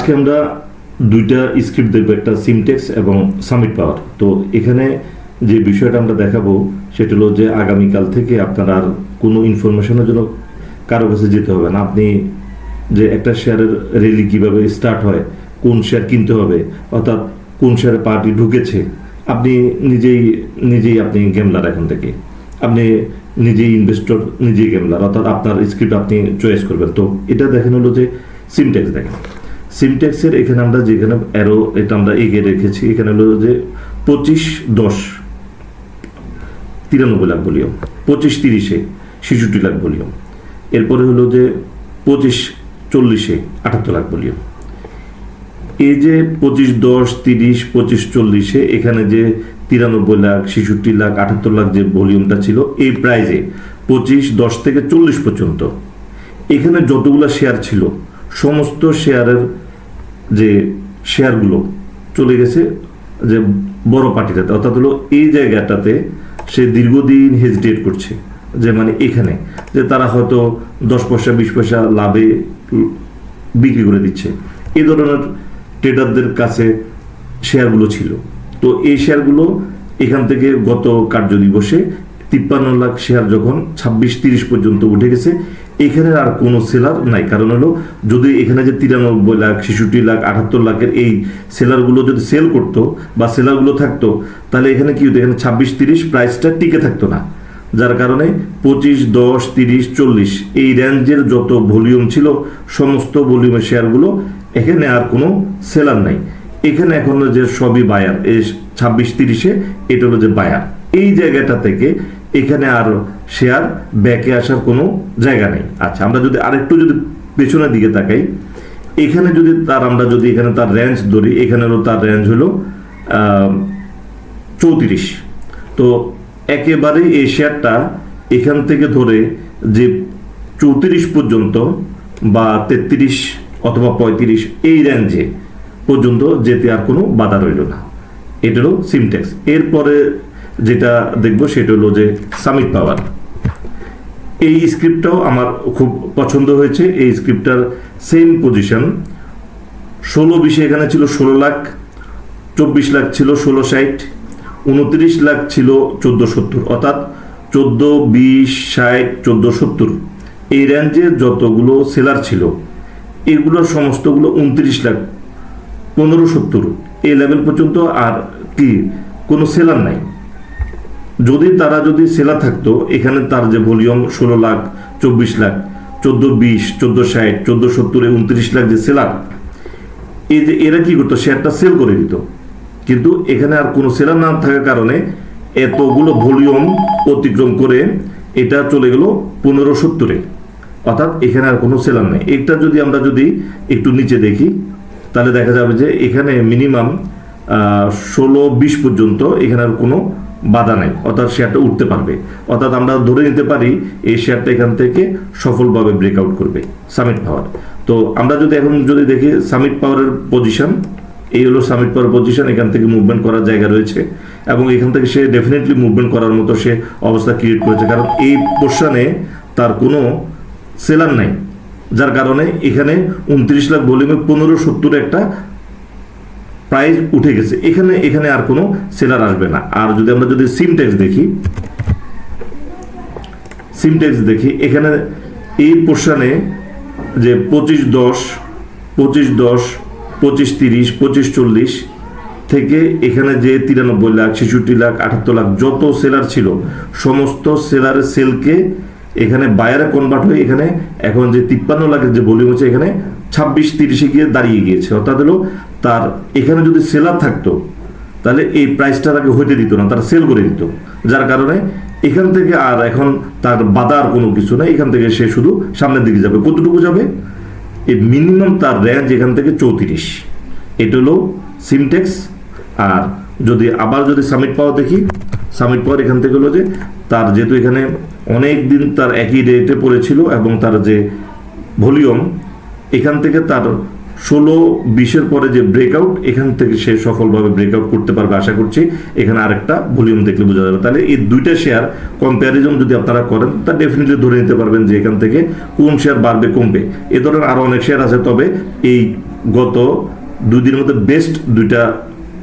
আজকে আমরা দুইটা স্ক্রিপ্ট দেখবো, একটা সিমটেক্স এবং সামিট পাওয়ার। তো এখানে যে বিষয়টা আমরা দেখাবো সেটা হলো যে আগামীকাল থেকে আপনার আর কোনো ইনফরমেশনের জন্য কারো কাছে যেতে হবে না। আপনি যে একটা শেয়ারের র্যালি কীভাবে স্টার্ট হয়, কোন শেয়ার কিনতে হবে, অর্থাৎ কোন শেয়ারে পার্টি ঢুকেছে, আপনি নিজেই আপনি গেমলার। এখন থেকে আপনি নিজেই ইনভেস্টর, নিজেই গেমলার, অর্থাৎ আপনার স্ক্রিপ্ট আপনি চয়েস করবেন। তো এটা দেখেন হলো যে সিমটেক্স। দেখেন সিমটেক্সের এখানে আমরা যেখানে অ্যারো এটা আমরা এগিয়ে রেখেছি, এখানে হলো যে 25-10-93 লাখ ভলিউম, 25-30-এ 66 লাখ ভলিউম, এরপরে হলো যে 25-40-এ 78 লাখ ভলিউম। এই যে 25-10-30, 25-40-এ এখানে যে 93 লাখ, 66 লাখ, 78 লাখ যে ভলিউমটা ছিল, এই প্রাইজে 25-10 থেকে 40 পর্যন্ত এখানে যতগুলো শেয়ার ছিল সমস্ত শেয়ারের যে শেয়ারগুলো চলে গেছে যে বড় পার্টিটাতে, অর্থাৎ হলো এই জায়গাটাতে সে দীর্ঘদিন হেজিটেট করছে, যে মানে এখানে যে তারা হয়তো 10 পয়সা 20 পয়সা লাভে বিক্রি করে দিচ্ছে, এই ধরনের ট্রেডারদের কাছে শেয়ারগুলো ছিল। তো এই শেয়ারগুলো এখান থেকে গত কার্য দিবসে 53 লাখ শেয়ার যখন 26-30 পর্যন্ত উঠে গেছে, এখানে আর কোনো সেলার নাই। কারণ হলো যদি এখানে যে 93 লাখ, 66 লাখ, 78 লাখের এই সেলারগুলো যদি সেল করতো বা সেলারগুলো থাকতো, তাহলে এখানে কি হতো, এখানে 26-30 প্রাইসটা টিকে থাকতো না। যার কারণে 25-10-30-40 এই রেঞ্জের যত ভলিউম ছিল সমস্ত ভলিউমের শেয়ারগুলো এখানে আর কোনো সেলার নাই। এখানে এখন যে সবই বায়ার, এই 26-30-এ এটা হলো যে বায়ার। এই জায়গাটা থেকে এখানে আর শেয়ার ব্যাকে আসার কোনো জায়গা নেই। আচ্ছা, আমরা যদি আরেকটু যদি পেছনের দিকে তাকাই, এখানে যদি আমরা যদি এখানে তার রেঞ্জ ধরি, এখানে হলো তার রেঞ্জ হলো 34। তো একেবারে এই শেয়ারটা এখান থেকে ধরে যে 34 পর্যন্ত বা 33 অথবা 35 এই রেঞ্জে পর্যন্ত যেতে আর কোনো বাধা রইল না। এটা হলো সিমটেক্স। এরপরে যেটা দেখবো সেটা হলো যে সামিট পাওয়ার। এই স্ক্রিপ্টটাও আমার খুব পছন্দ হয়েছে। এই স্ক্রিপ্টটার সেম পজিশন 16-20-এ এখানে ছিল 16 লাখ, 24 লাখ ছিল 1660, 29 লাখ ছিল 1470, অর্থাৎ 14-20-60, 1470 এই রেঞ্জে যতগুলো সেলার ছিল এগুলোর সমস্তগুলো 29 লাখ, 1570 এই লেভেল পর্যন্ত আর কি কোনো সেলার নাই। যদি সেলার থাকতো, এখানে তার যে ভলিউম 16 লাখ, 24 লাখ, 14-20, 1460, 1470, 29 লাখ যে সেলার, এই যে এরা কি করতো, শেয়ারটা সেল করে দিত। কিন্তু এখানে আর কোনো সেলার না থাকার কারণে এতগুলো ভলিউম অতিক্রম করে এটা চলে গেল 1570-এ, অর্থাৎ এখানে আর কোনো সেলার নেই। এটা যদি আমরা একটু নিচে দেখি, তাহলে দেখা যাবে যে এখানে মিনিমাম 16-20 পর্যন্ত এখানে আর কোনো বাধা নাই, অর্থাৎ শেয়ারটা উঠতে পারবে। অর্থাৎ আমরা ধরে নিতে পারি এই শেয়ারটা এখান থেকে সফলভাবে ব্রেকআউট করবে সামিট পাওয়ার। তো আমরা এখন দেখি সামিট পাওয়ারের পজিশন, এই হলো সামিট পাওয়ার পজিশন। এখান থেকে মুভমেন্ট করার জায়গা রয়েছে এবং এখান থেকে সে ডেফিনেটলি মুভমেন্ট করার মতো সে অবস্থা ক্রিয়েট করেছে, কারণ এই পোর্শনে তার কোনো সেলার নাই। যার কারণে এখানে 29 লাখ ভলিউমে 1570 একটা প্রাইস উঠে গেছে। এখানে আর কোনো সেলার আসবে না। আর আমরা সিমটেক্স দেখি, এখানে এই পোর্শনে যে 25-10, 25-10, 25-30, 25-40 থেকে এখানে যে 93 লাখ, 66 লাখ, 78 লাখ যত সেলার ছিল সমস্ত সেলারের সেলকে এখানে বায়ারে কনভার্ট হয়ে এখানে এখন যে 53 লাখের যে ভলিউম হচ্ছে এখানে 26-30-এ গিয়ে দাঁড়িয়ে গিয়েছে। অর্থাৎ হলো তার এখানে যদি সেলার থাকতো তাহলে এই প্রাইসটা তাকে হইতে দিত না, তারা সেল করে দিত। যার কারণে এখান থেকে আর এখন তার বাধার কোনো কিছু নাই, এখান থেকে সে শুধু সামনের দিকে যাবে। কতটুকু যাবে, এই মিনিমাম তার রেঞ্জ এখান থেকে 34। এটা হলো সিমটেক্স। আর যদি সামিট পাওয়ার দেখি, সামিট পাওয়ার এখান থেকে হলো যে তার যেহেতু এখানে অনেক দিন তার একই রেটে পড়েছিল এবং তার যে ভলিউম এখান থেকে তার 16-20-এর পরে যে ব্রেকআউট, এখান থেকে সে সফলভাবে ব্রেকআউট করতে পারবে আশা করছি। এখানে আরেকটা ভলিউম দেখলে বোঝা যাবে। তাহলে এই দুইটা শেয়ার কম্প্যারিজন যদি আপনারা করেন, তা ডেফিনেটলি ধরে নিতে পারবেন যে এখান থেকে কোন শেয়ার বাড়বে কমবে। এ ধরনের আরও অনেক শেয়ার আছে, তবে এই গত 2 দিনের মধ্যে বেস্ট 2টা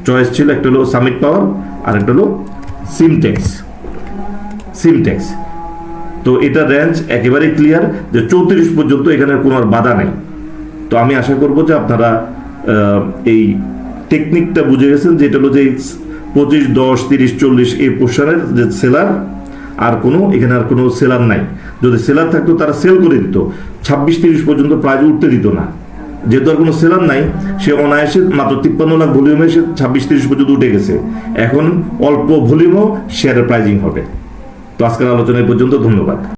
চয়েস ছিল, একটা হলো সামিট পাওয়ার আর একটা হলো সিমটেক্স। তো এটা রেঞ্জ একেবারে ক্লিয়ার যে 34 পর্যন্ত এখানে কোনো আর বাধা নেই। তো আমি আশা করব যে আপনারা এই টেকনিকটা বুঝে গেছেন, যেটা হলো যে 25, 10, 30, 40 এই পোর্শনের যে সেলার, আর কোনো এখানে আর কোনো সেলার নাই। যদি সেলার থাকতো তারা সেল করে দিত, 26-30 পর্যন্ত প্রাইস উঠতে দিত না। যেহেতু আর কোনো সেলার নাই, সে অনায়াসে মাত্র 53 লাখ ভলিউমে সে 26-30 পর্যন্ত উঠে গেছে। এখন অল্প ভলিউমও শেয়ারের প্রাইজিং হবে। তো আজকের আলোচনা এই পর্যন্ত, ধন্যবাদ।